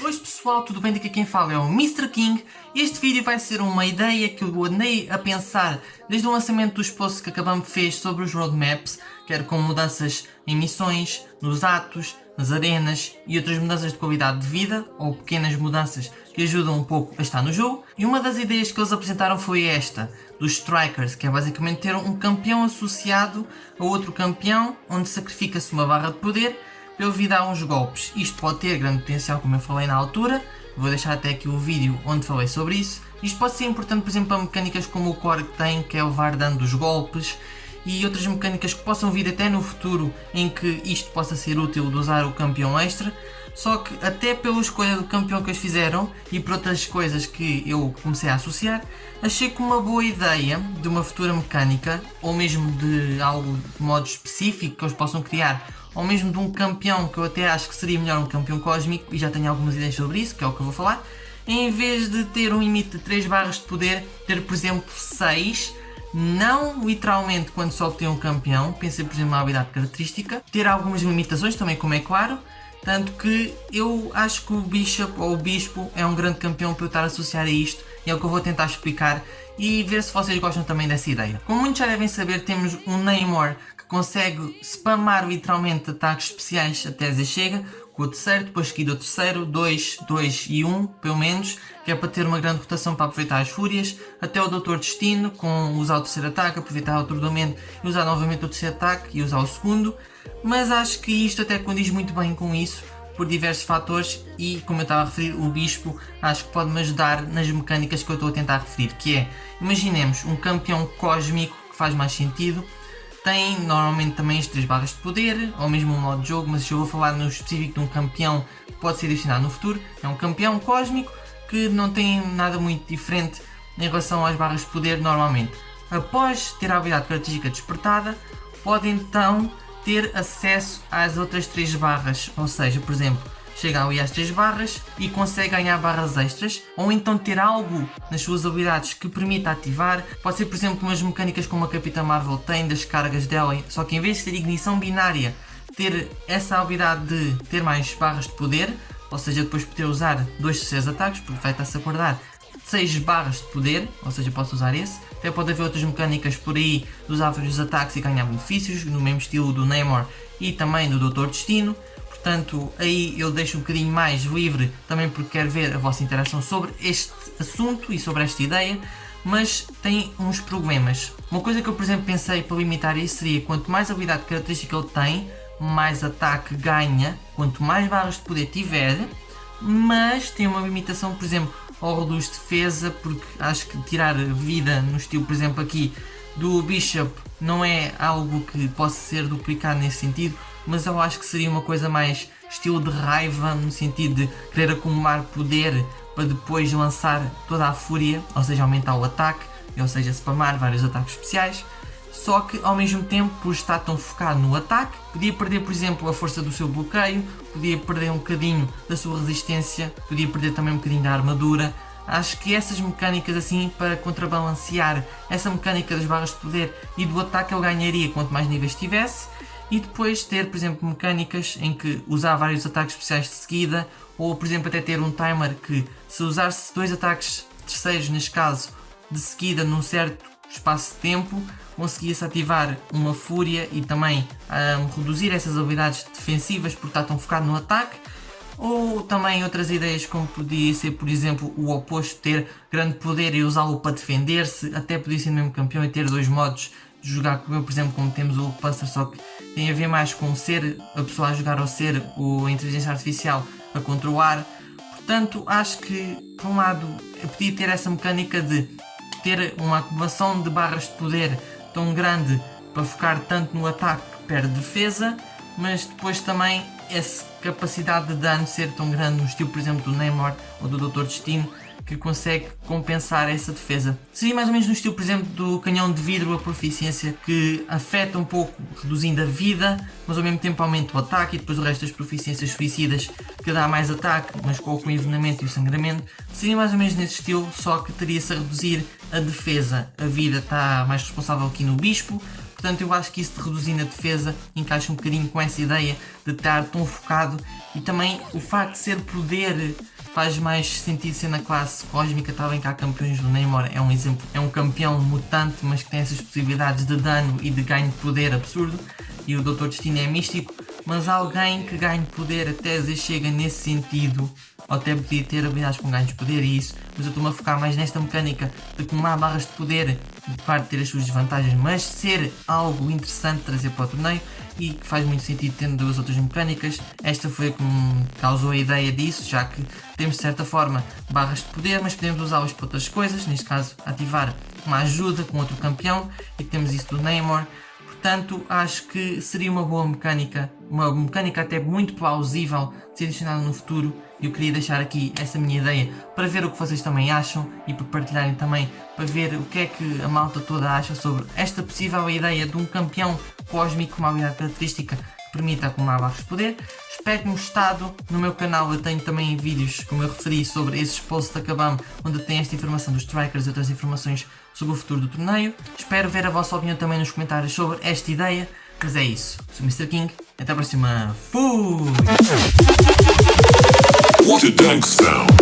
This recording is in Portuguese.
Oi pessoal, tudo bem? Daqui quem fala é o Mr. King. Este vídeo vai ser uma ideia que eu andei a pensar desde o lançamento dos posts que acabamos de fez sobre os roadmaps, quer com mudanças em missões, nos atos, nas arenas e outras mudanças de qualidade de vida, ou pequenas mudanças que ajudam um pouco a estar no jogo. E uma das ideias que eles apresentaram foi esta, dos Strikers, que é basicamente ter um campeão associado a outro campeão, onde sacrifica-se uma barra de poder para ele vir dar uns golpes. Isto pode ter grande potencial, como eu falei na altura. Vou deixar até aqui o vídeo onde falei sobre isso. Isto pode ser importante, por exemplo, para mecânicas como o Core que tem, que é levar dando os golpes, e outras mecânicas que possam vir até no futuro em que isto possa ser útil de usar o campeão extra. Só que até pela escolha do campeão que eles fizeram e por outras coisas que eu comecei a associar, achei que uma boa ideia de uma futura mecânica, ou mesmo de algo de modo específico que eles possam criar, ou mesmo de um campeão que eu até acho que seria melhor um campeão cósmico, e já tenho algumas ideias sobre isso, que é o que eu vou falar, em vez de ter um limite de 3 barras de poder, ter por exemplo 6, não literalmente quando só tem um campeão, pensei por exemplo na habilidade característica, ter algumas limitações também, como é claro, tanto que eu acho que o Bishop ou o Bispo é um grande campeão para eu estar a associar a isto, e é o que eu vou tentar explicar e ver se vocês gostam também dessa ideia. Como muitos já devem saber, temos um Namor que consegue spamar literalmente ataques especiais até dizer chega, com o terceiro, depois seguido o terceiro, 2, 2 e 1, pelo menos, que é para ter uma grande rotação para aproveitar as fúrias, até o Doutor Destino, com usar o terceiro ataque, aproveitar o atordoamento e usar novamente o terceiro ataque e usar o segundo, mas acho que isto até condiz muito bem com isso, por diversos fatores, e como eu estava a referir, o Bispo acho que pode-me ajudar nas mecânicas que eu estou a tentar referir, que é, imaginemos um campeão cósmico, que faz mais sentido, tem normalmente também as 3 barras de poder, ou mesmo um modo de jogo, mas eu vou falar no específico de um campeão que pode ser adicionado no futuro. É um campeão cósmico que não tem nada muito diferente em relação às barras de poder normalmente. Após ter a habilidade característica despertada, pode então ter acesso às outras 3 barras, ou seja, por exemplo, chega ali às 3 barras e consegue ganhar barras extras, ou então ter algo nas suas habilidades que permita ativar. Pode ser por exemplo umas mecânicas como a Capitã Marvel tem das cargas dela, só que em vez de ter ignição binária, ter essa habilidade de ter mais barras de poder, ou seja, depois poder usar 2 terceiros ataques, porque vai estar-se a acordar 6 barras de poder, ou seja, posso usar esse. Até pode haver outras mecânicas por aí de usar vários ataques e ganhar benefícios, no mesmo estilo do Namor e também do Doutor Destino. Portanto, aí eu deixo um bocadinho mais livre, também porque quero ver a vossa interação sobre este assunto e sobre esta ideia, mas tem uns problemas. Uma coisa que eu, por exemplo, pensei para limitar isso seria, quanto mais habilidade característica ele tem, mais ataque ganha, quanto mais barras de poder tiver, mas tem uma limitação, por exemplo, ao reduz defesa, porque acho que tirar vida no estilo, por exemplo, aqui do Bishop não é algo que possa ser duplicado nesse sentido, mas eu acho que seria uma coisa mais estilo de raiva, no sentido de querer acumular poder para depois lançar toda a fúria, ou seja, aumentar o ataque, ou seja, spamar vários ataques especiais. Só que ao mesmo tempo, por estar tão focado no ataque, podia perder, por exemplo, a força do seu bloqueio, podia perder um bocadinho da sua resistência, podia perder também um bocadinho da armadura. Acho que essas mecânicas assim, para contrabalancear essa mecânica das barras de poder e do ataque, eu ganharia quanto mais níveis tivesse. E depois ter, por exemplo, mecânicas em que usar vários ataques especiais de seguida, ou por exemplo até ter um timer que, se usar-se 2 ataques terceiros, neste caso, de seguida num certo espaço de tempo, conseguia-se ativar uma fúria e também reduzir essas habilidades defensivas por estar tão focado no ataque. Ou também outras ideias como podia ser, por exemplo, o oposto, ter grande poder e usá-lo para defender-se, até podia ser o mesmo campeão e ter 2 modos de jogar com ele, por exemplo, como temos o Hulkbuster, só que tem a ver mais com ser a pessoa a jogar ou ser a inteligência artificial a controlar. Portanto, acho que, por um lado, eu podia ter essa mecânica de ter uma acumulação de barras de poder tão grande para focar tanto no ataque que perde defesa, mas depois também essa capacidade de dano ser tão grande, no estilo, por exemplo, do Namor ou do Doutor Destino, que consegue compensar essa defesa. Seria mais ou menos no estilo, por exemplo, do canhão de vidro, a proficiência, que afeta um pouco, reduzindo a vida, mas ao mesmo tempo aumenta o ataque, e depois o resto das proficiências suicidas, que dá mais ataque, mas com o envenenamento e o sangramento. Seria mais ou menos nesse estilo, só que teria-se a reduzir a defesa. A vida está mais responsável aqui no Bispo, Portanto, eu acho que isso de reduzir na defesa encaixa um bocadinho com essa ideia de estar tão focado, e também o facto de ser poder faz mais sentido ser na classe cósmica. Está bem que há campeões do Namor, é um exemplo, é um campeão mutante, mas que tem essas possibilidades de dano e de ganho de poder absurdo, e o Doutor Destino é místico, mas alguém que ganhe poder até às vezes chega nesse sentido, ou até podia ter habilidades com ganho de poder e isso, mas eu estou-me a focar mais nesta mecânica de como há barras de poder, de claro ter as suas desvantagens, mas ser algo interessante de trazer para o torneio, e que faz muito sentido tendo duas outras mecânicas. Esta foi a que me causou a ideia disso, já que temos de certa forma barras de poder, mas podemos usá-las para outras coisas, neste caso ativar uma ajuda com outro campeão, e temos isso do Namor. Portanto, acho que seria uma boa mecânica, uma mecânica até muito plausível de ser adicionada no futuro, e eu queria deixar aqui essa minha ideia para ver o que vocês também acham e para partilharem também, para ver o que é que a malta toda acha sobre esta possível ideia de um campeão cósmico com uma habilidade característica que permita acumular barras de poder. Espero que tenham gostado. No meu canal eu tenho também vídeos, como eu referi, sobre esses posts da Kabam, onde tem esta informação dos strikers e outras informações sobre o futuro do torneio. Espero ver a vossa opinião também nos comentários sobre esta ideia. Mas é isso, sou o Mr. King, até a próxima. Fui! What a dank sound!